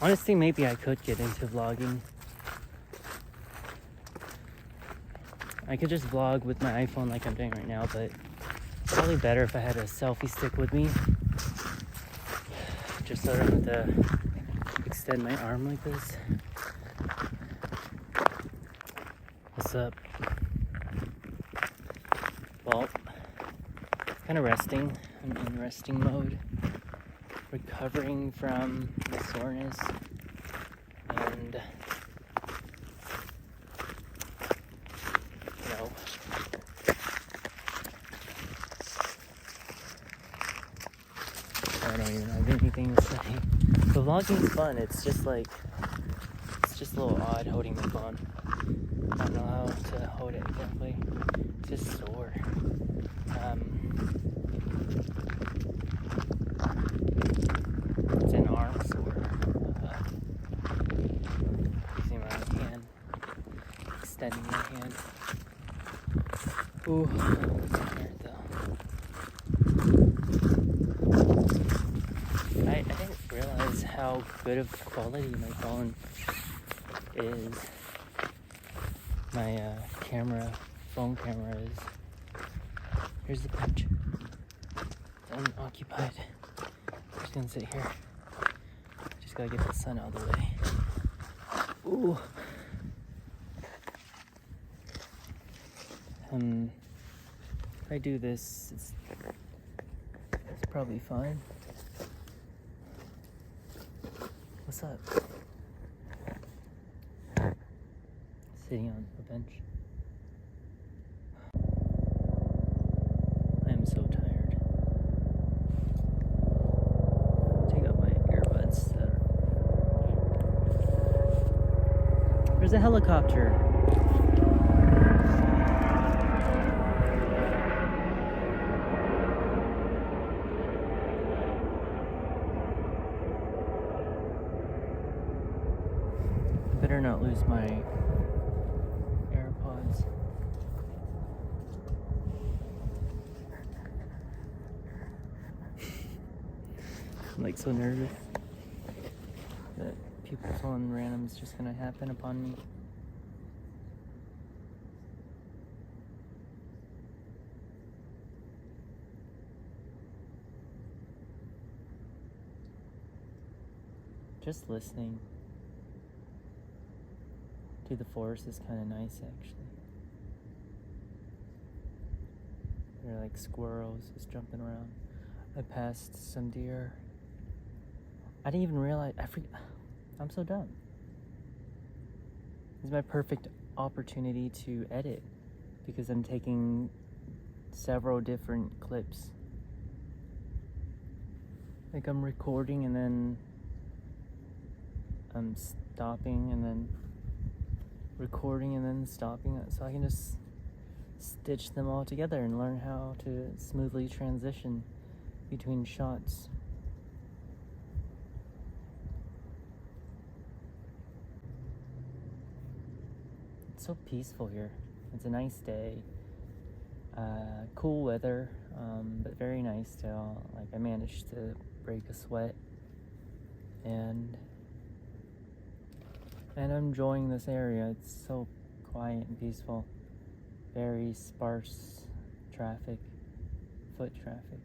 Honestly, maybe I could get into vlogging. I could just vlog with my iPhone like I'm doing right now, but it's probably better if I had a selfie stick with me. Just so I don't have to extend my arm like this. What's up? Well, it's kind of resting. I'm in resting mode. Recovering from the soreness. And, you know, I don't even have anything to say. The vlogging's fun. It's just a little odd holding my phone. I don't know how to hold it exactly. It's just sore. It's an arm sore. Using my hand, extending my hand. Ooh, I'm tired though. I didn't realize how good of quality my phone is. My phone camera is. Here's the bench. Unoccupied. I'm just gonna sit here. Just gotta get the sun out of the way. Ooh. If I do this, it's probably fine. What's up? Sitting on a bench. I am so tired. Take out my earbuds. There's a helicopter. Better not lose my AirPods. I'm like so nervous that people telling random is just gonna happen upon me. Just listening to the forest is kind of nice, actually. There are like squirrels just jumping around. I passed some deer. I didn't even realize. I'm so dumb. This is my perfect opportunity to edit because I'm taking several different clips. Like I'm recording and then I'm stopping and then recording and then stopping, so I can just stitch them all together and learn how to smoothly transition between shots. It's so peaceful here. It's a nice day. Cool weather, but very nice still. Like I managed to break a sweat and I'm enjoying this area. It's so quiet and peaceful. Very sparse traffic, foot traffic.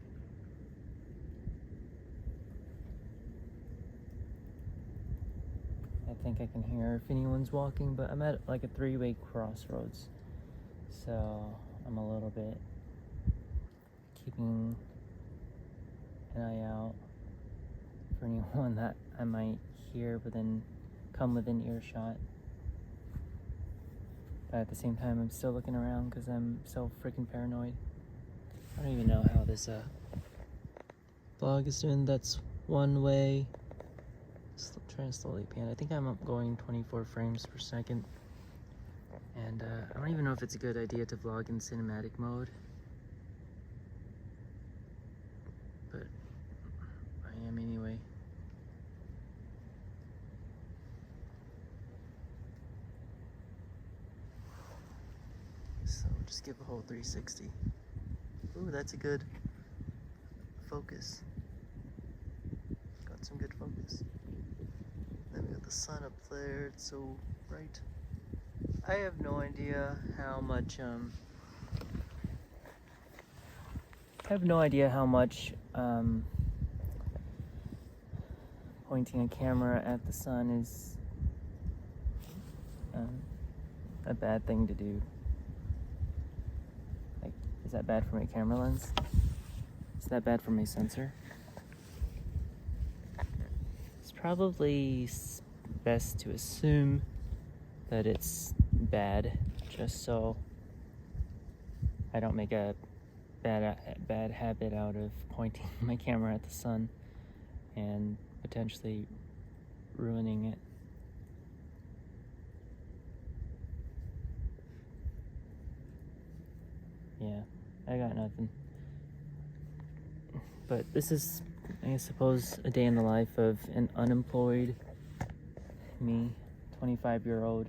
I think I can hear if anyone's walking, but I'm at like a 3-way crossroads. So I'm a little bit keeping an eye out for anyone that I might hear come within earshot. But at the same time, I'm still looking around because I'm so freaking paranoid. I don't even know how this vlog is doing. That's one way. Still trying to slowly pan. I think I'm up going 24 frames per second. And I don't even know if it's a good idea to vlog in cinematic mode. But I am anyway. So just give a whole 360. Ooh, that's a good focus. Got some good focus. sun up there, it's so bright. I have no idea how much pointing a camera at the sun is a bad thing to do. Like, is that bad for my camera lens? Is that bad for my sensor? It's probably best to assume that it's bad, just so I don't make a bad habit out of pointing my camera at the sun and potentially ruining it. Yeah, I got nothing. But this is, I suppose, a day in the life of an unemployed me, 25-year-old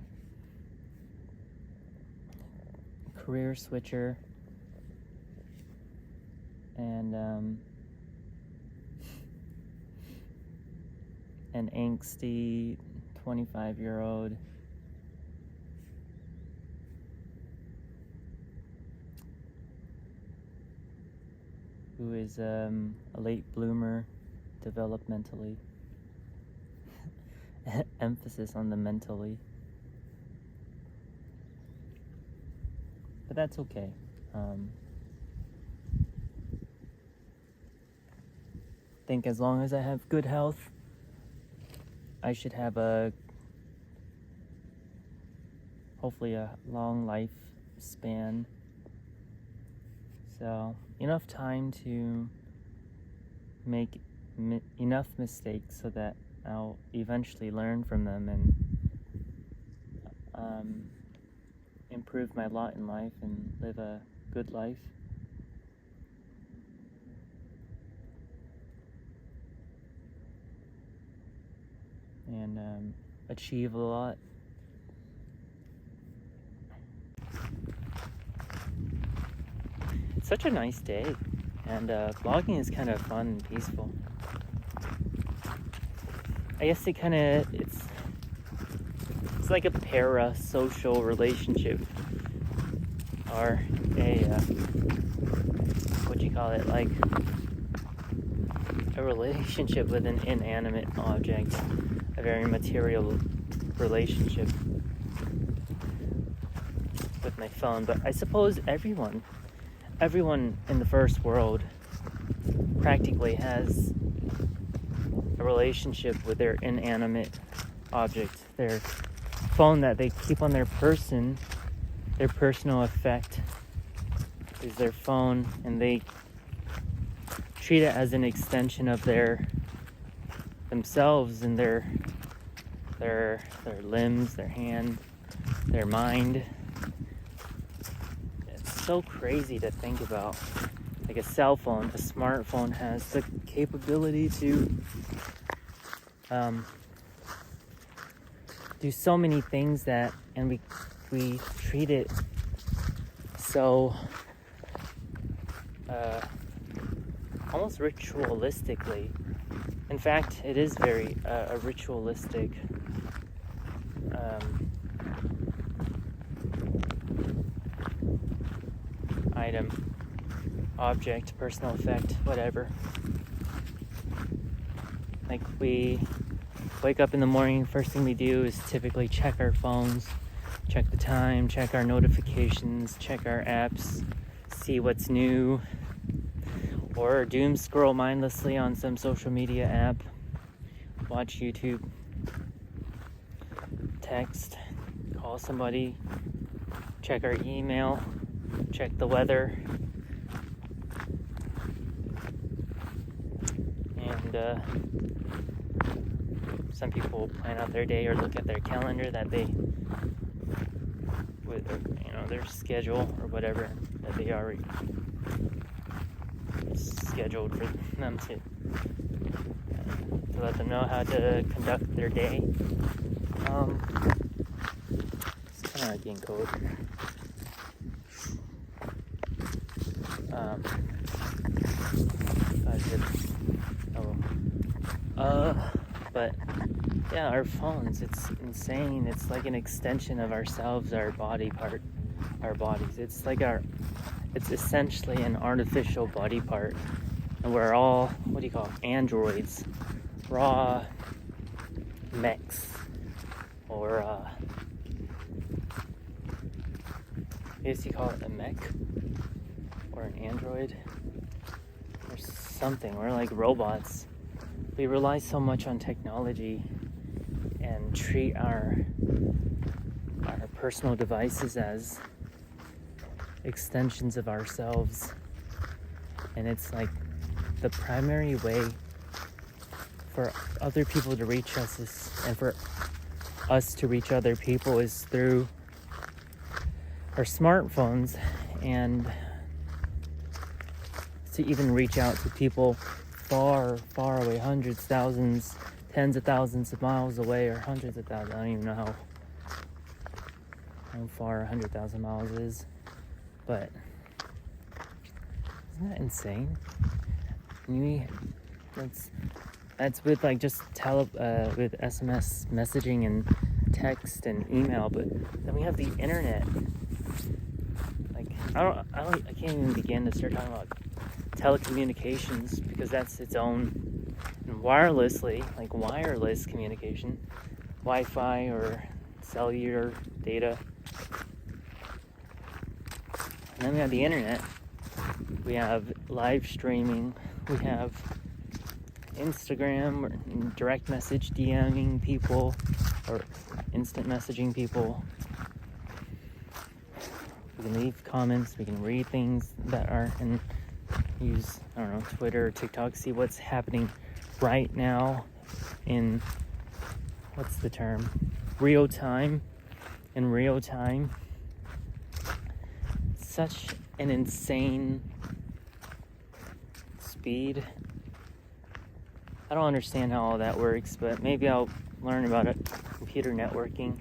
career switcher, and an angsty 25-year-old who is a late bloomer developmentally. Emphasis on the mentally. But that's okay. I think as long as I have good health, I should have hopefully a long lifespan. So enough time to make enough mistakes so that I'll eventually learn from them and improve my lot in life and live a good life. And achieve a lot. It's such a nice day, and vlogging is kind of fun and peaceful. I guess it's like a parasocial relationship, or like a relationship with an inanimate object, a very material relationship with my phone. But I suppose everyone in the first world practically has a relationship with their inanimate object, their phone that they keep on their person. Their personal effect is their phone, and they treat it as an extension of themselves and their limbs, their hand, their mind. It's so crazy to think about. Like a cell phone, a smartphone has the capability to do so many things and we treat it so almost ritualistically. In fact, it is very a ritualistic item, object, personal effect, whatever. Like, we wake up in the morning, first thing we do is typically check our phones, check the time, check our notifications, check our apps, see what's new, or doom scroll mindlessly on some social media app, watch YouTube, text, call somebody, check our email, check the weather, and some people plan out their day or look at their calendar that their schedule or whatever that they already scheduled for them to let them know how to conduct their day. It's kind of like being code. But Yeah, our phones, it's insane. It's like an extension of ourselves, our bodies. It's essentially an artificial body part. And we're all, what do you call it? Androids. Raw mechs. Or, I guess you call it a mech? Or an android? Or something. We're like robots. We rely so much on technology and treat our personal devices as extensions of ourselves. And it's like the primary way for other people to reach us and for us to reach other people is through our smartphones, and to even reach out to people far, far away, hundreds, thousands, tens of thousands of miles away, or hundreds of thousands. I don't even know how far 100,000 miles is, but isn't that insane? That's with like just with SMS messaging and text and email, but then we have the internet. Like I can't even begin to start talking about telecommunications, because that's its own, and wirelessly, like wireless communication, Wi-Fi or cellular data. And then we have the internet. We have live streaming. We have Instagram, or direct message DMing people, or instant messaging people. We can leave comments. We can read things that are, and use, I don't know, Twitter or TikTok, see what's happening right now in, what's the term? Real time. In real time. Such an insane speed. I don't understand how all that works, but maybe I'll learn about it. Computer networking,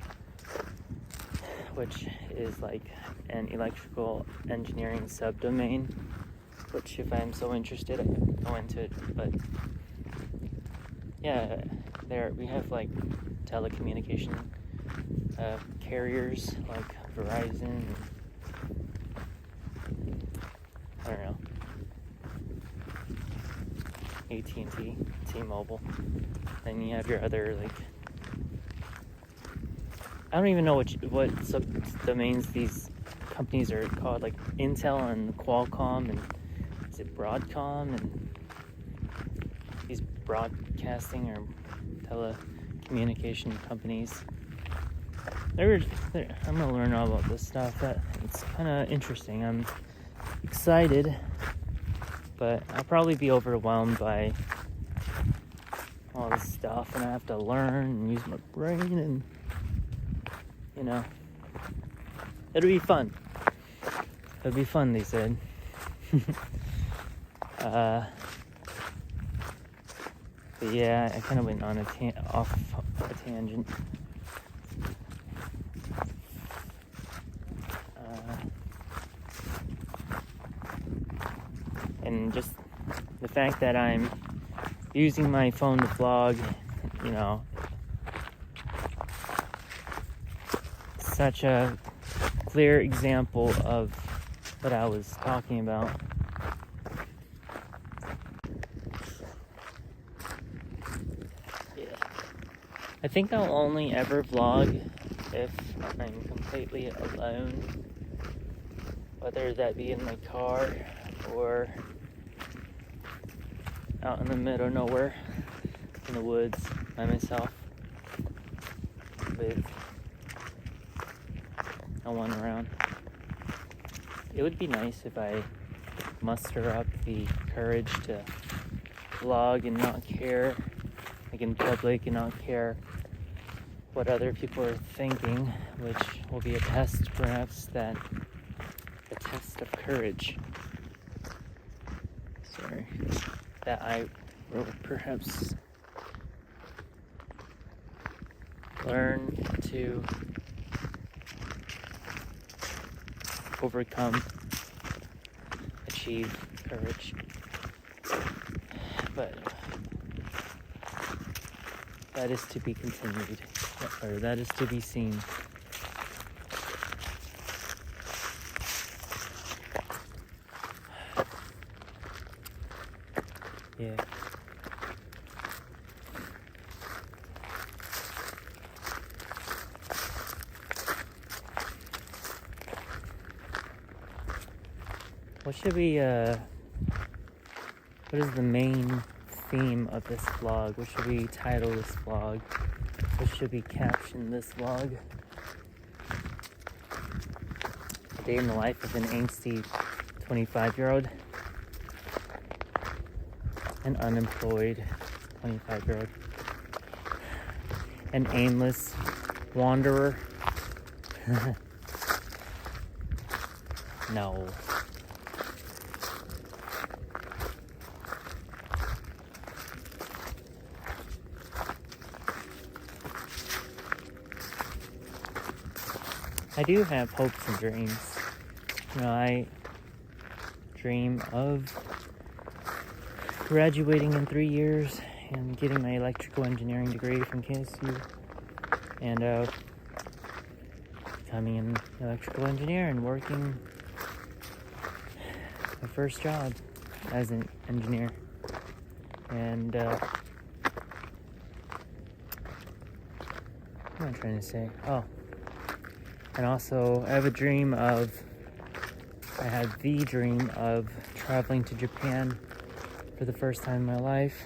which is like an electrical engineering subdomain, which if I'm so interested, I could go into it. But yeah, there we have like telecommunication carriers like Verizon, I don't know, AT&T, T-Mobile. Then you have your other, like, I don't even know what subdomains these companies are called, like Intel and Qualcomm, and is it Broadcom, and these broadcasting or telecommunication companies. I'm gonna learn all about this stuff. It's kind of interesting. I'm excited, but I'll probably be overwhelmed by all this stuff, and I have to learn and use my brain, and you know, it'll be fun. It'll be fun, they said. But yeah, I kind of went on off a tangent. And just the fact that I'm using my phone to vlog, you know, such a clear example of what I was talking about. Yeah. I think I'll only ever vlog if I'm completely alone, whether that be in my car or out in the middle of nowhere, in the woods, by myself, with no one around. It would be nice if I could muster up the courage to vlog and not care, like in public, and not care what other people are thinking, which will be a test, perhaps, a test of courage. Sorry. That I will perhaps learn to overcome, achieve courage. But that is to be continued, or that is to be seen. Yeah. What should we, what is the main theme of this vlog? What should we title this vlog? What should we caption this vlog? A day in the life of an angsty 25-year-old. An unemployed 25-year-old. An aimless wanderer. No. I do have hopes and dreams. You know, I dream of graduating in 3 years and getting my electrical engineering degree from KSU, and becoming an electrical engineer and working my first job as an engineer. And what am I trying to say? Oh. And also, I had the dream of traveling to Japan for the first time in my life.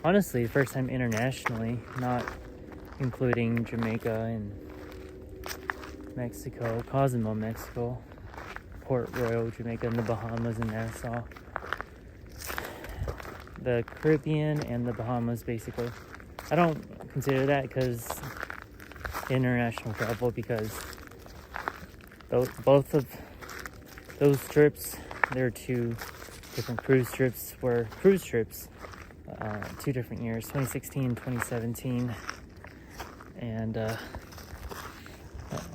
Honestly, the first time internationally, not including Jamaica and Mexico, Cozumel, Mexico, Port Royal, Jamaica, and the Bahamas and Nassau. The Caribbean and the Bahamas, basically. I don't consider that because international travel, because both of those trips, there are two different cruise trips, 2 different years, 2016 and 2017, and my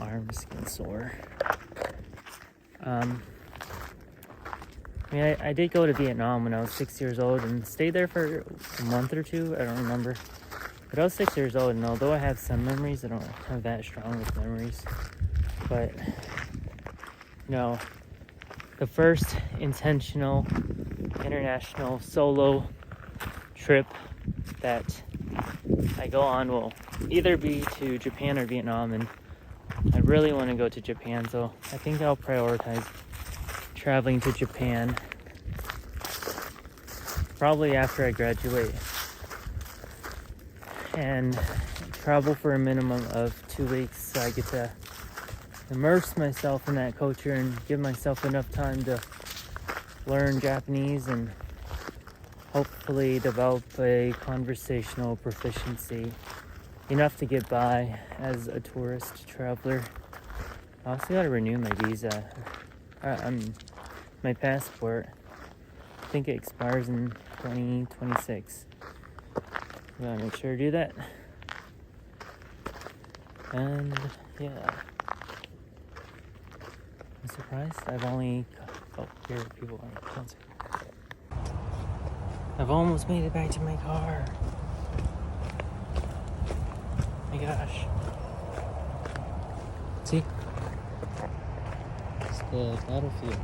arm's getting sore. I mean, I did go to Vietnam when I was 6 years old and stayed there for a month or 2, I don't remember. But I was 6 years old, and although I have some memories, I don't have that strong with memories. But, you know, the first intentional international solo trip that I go on will either be to Japan or Vietnam, and I really want to go to Japan, so I think I'll prioritize traveling to Japan probably after I graduate, and travel for a minimum of 2 weeks so I get to immerse myself in that culture and give myself enough time to learn Japanese and hopefully develop a conversational proficiency enough to get by as a tourist traveler. I also gotta renew my visa. My passport, I think it expires in 2026. Gotta make sure to do that. And yeah, I'm surprised I've only, here are people on the concert. I've almost made it back to my car. My gosh. See? It's the battlefield.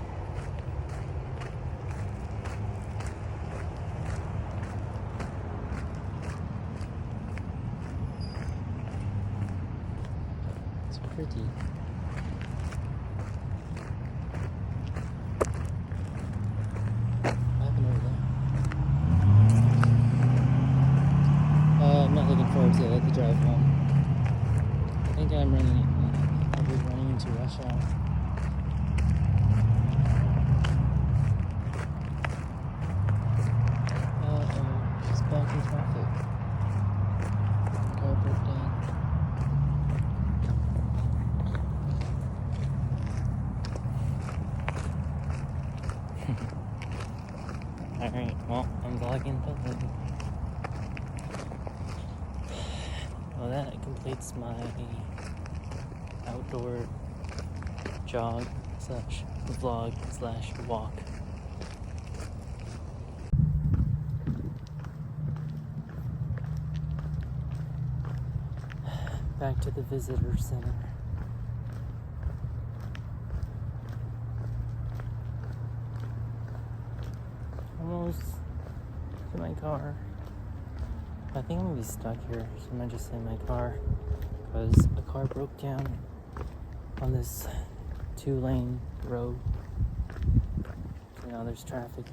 It's pretty. I'm not looking forward to the drive home. I think I'll be running into rush hour. Just blocking traffic. Car broke down. Alright, well, I'm vlogging public. Well, that completes my outdoor jog / vlog / walk. back to the visitor center. Almost to my car. I think I'm gonna be stuck here, so I might just stay in my car because a car broke down on this 2-lane road. So now there's traffic.